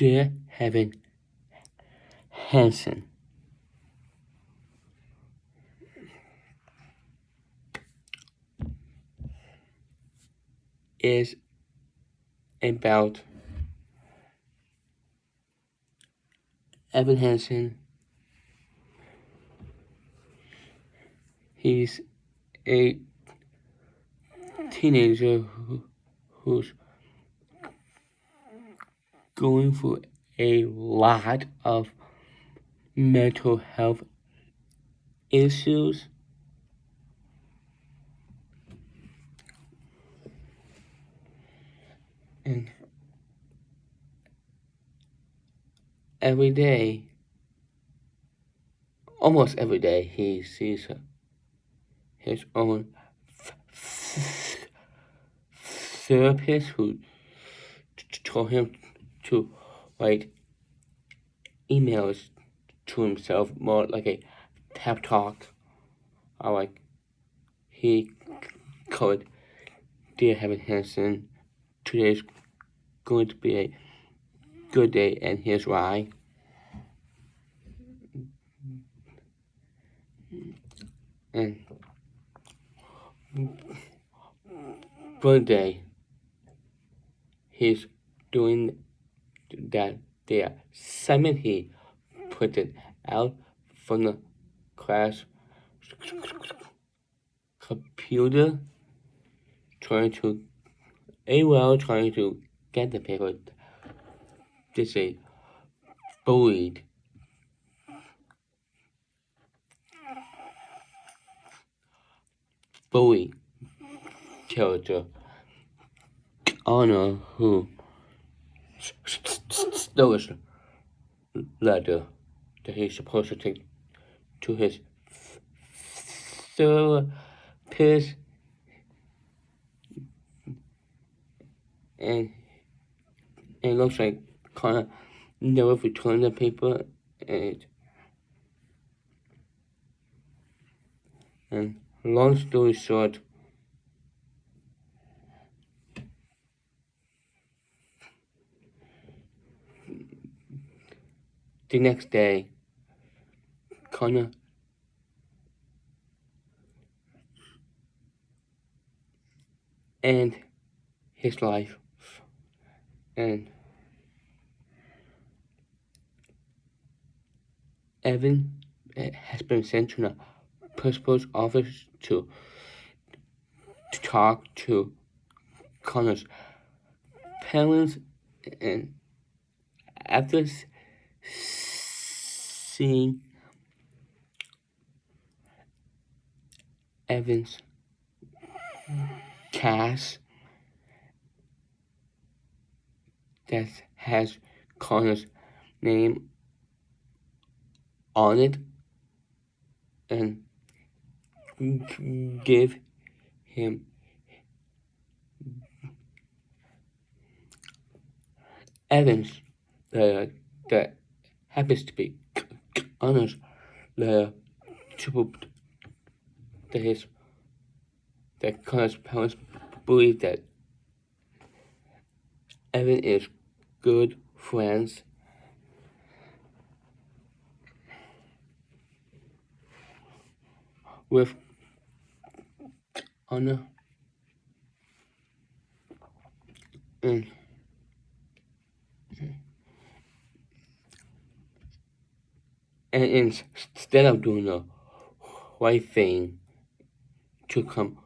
Dear Evan Hansen is about Evan Hansen. He's a teenager who's going through a lot of mental health issues. And every day, almost every day, he sees his own therapist who told him to write emails to himself, more like a pep talk. Or like he called, Dear Evan Hansen, today's going to be a good day, and here's why. And one day, he's doing that the assignment he put it out from the class computer, trying to get the paper. This a bullied bully character, Anna, who stole his letter that he's supposed to take to his therapist, and it looks like Connor never returned the paper, and long story short, the next day, Connor and his life, and Evan has been sent to the principal's office to talk to Connor's parents, and after seeing Evan's cast that has Connor's name on it, and give him Evans that happens to be Connor's the that Connor's parents believe that Evan is good friends with Anna, and instead of doing the right thing to come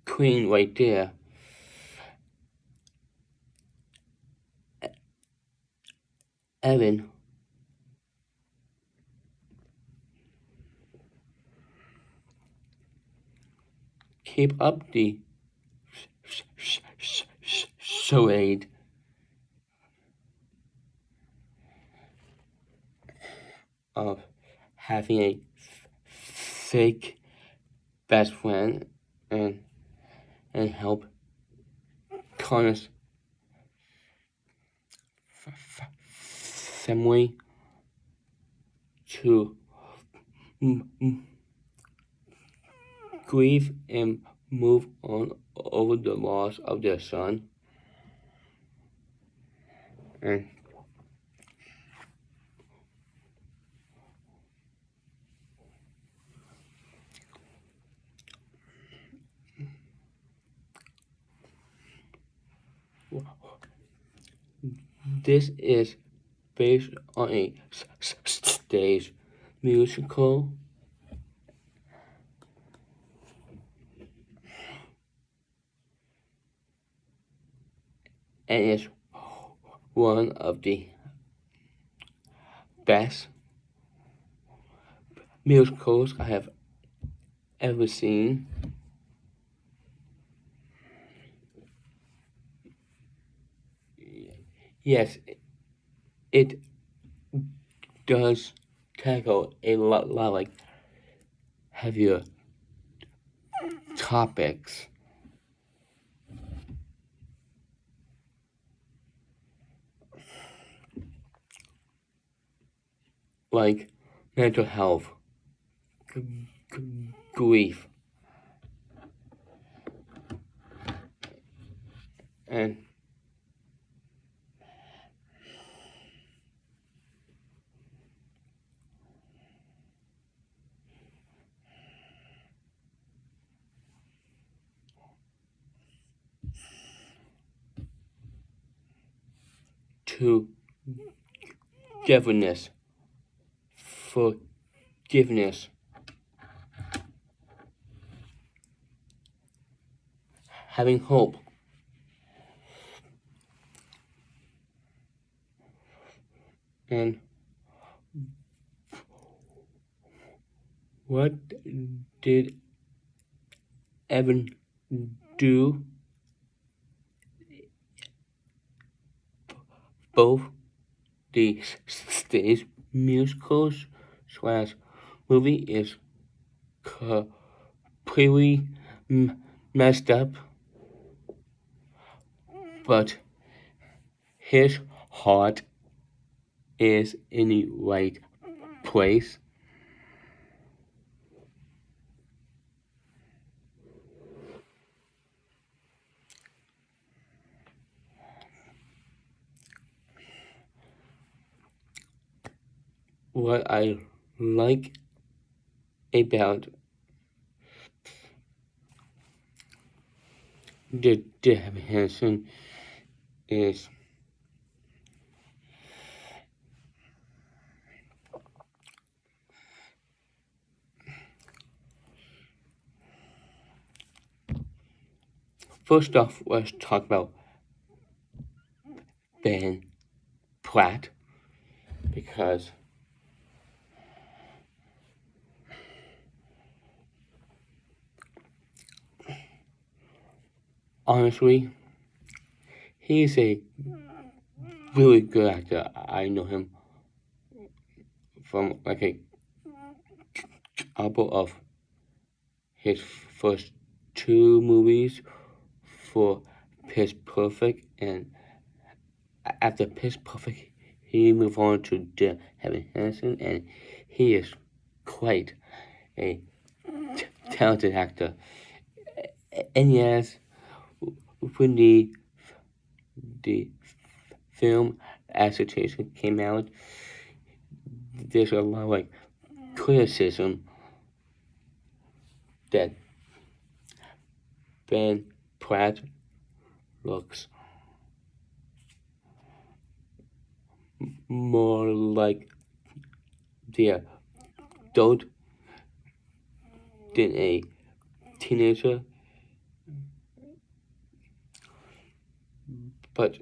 clean right there, Evan keep up the charade of having a fake best friend, and help Connor's family to grieve and move on over the loss of their son. And This is based on a stage musical and is one of the best musicals I have ever seen. Yes, it does tackle a lot like heavier topics like mental health, grief, and togetherness, forgiveness, having hope. And what did Evan do? Both the stage musicals slash movie is completely messed up, but his heart is in the right place. What I like about the Evan Hansen is first off, let's talk about Ben Platt because honestly, he's a really good actor. I know him from like a couple of his first two movies for Pitch Perfect, and after Pitch Perfect, he moved on to Evan Hansen, and he is quite a talented actor. And yes, when the film adaptation came out, there's a lot of like criticism that Ben Platt looks more like the adult than a teenager, but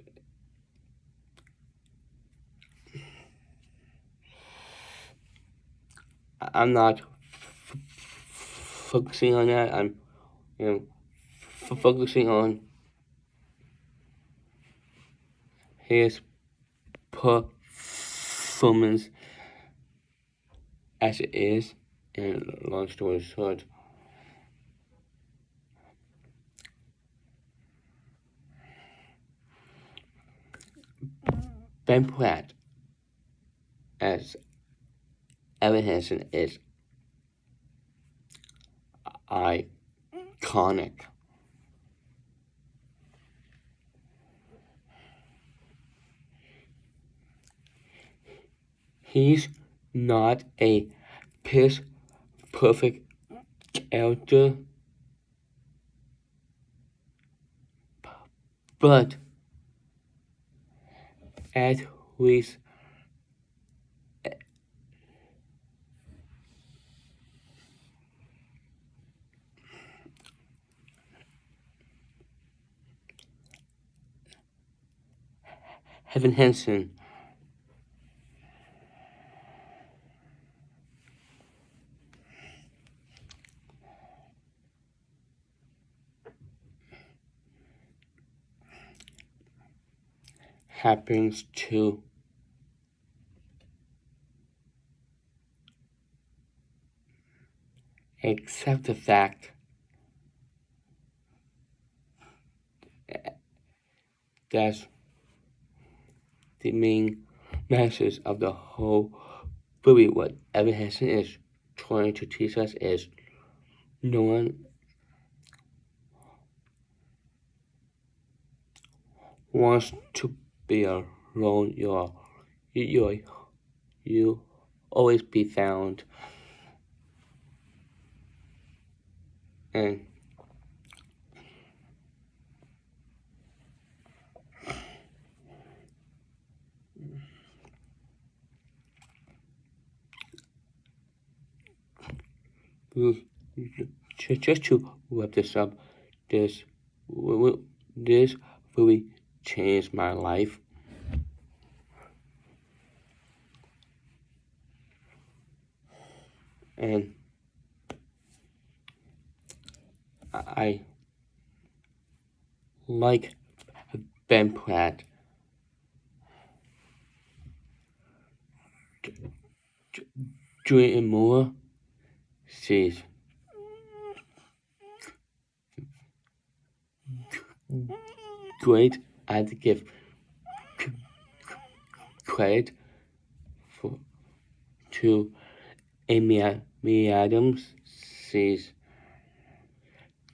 I'm not focusing on that. I'm focusing on his performance as it is. And long story short, Ben Platt as Evan Hansen is iconic. He's not a pitch perfect actor, but at least Evan Hansen happens to accept the fact that the main message of the whole movie, what Evan Hansen is trying to teach us, is no one wants to be alone. You always be found, and just to wrap this up, this this movie changed my life, and I like Ben Platt doing more. She's great. I had to give credit for to Amy Adams. She's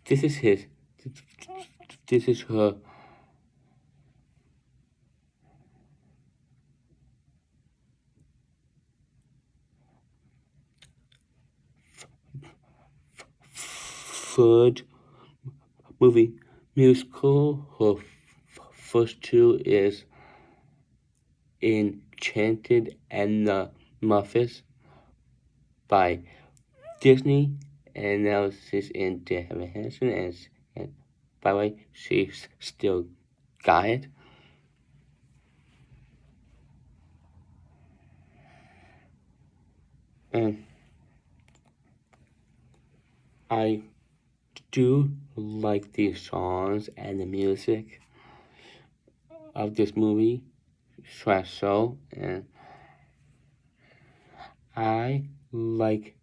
this is his this is her third movie musical. Her first two is Enchanted and the Muffets by Disney, and now she's in Evan Hansen, and by the way, she's still got it. And I do like the songs and the music of this movie slash show, and I like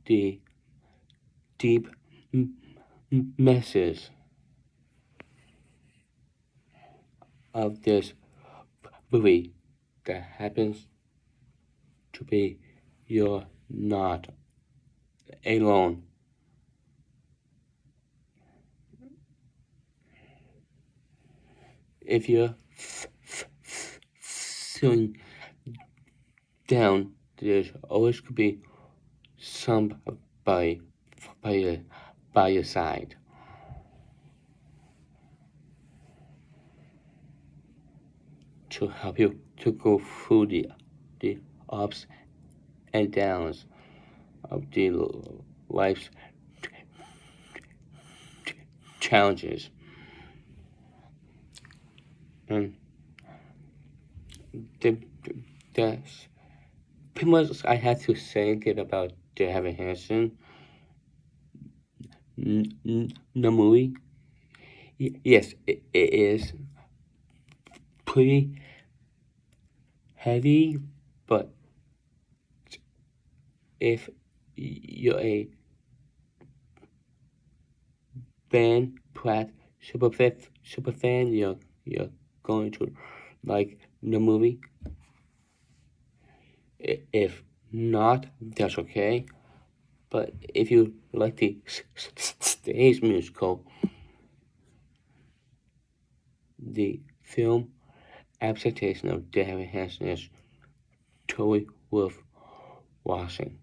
the deep message of this movie that happens to be you're not alone. If you're feeling down, there's always could be somebody by your by your side to help you to go through the ups and downs of the life's challenges. And the, that's pretty much I had to say it about the Evan Hansen the movie. Yes, it is pretty heavy, but if you're a Ben Platt super fan, you're going to like the movie. If not, that's okay. But if you like the stage musical, the film adaptation of David Hansen is totally worth watching.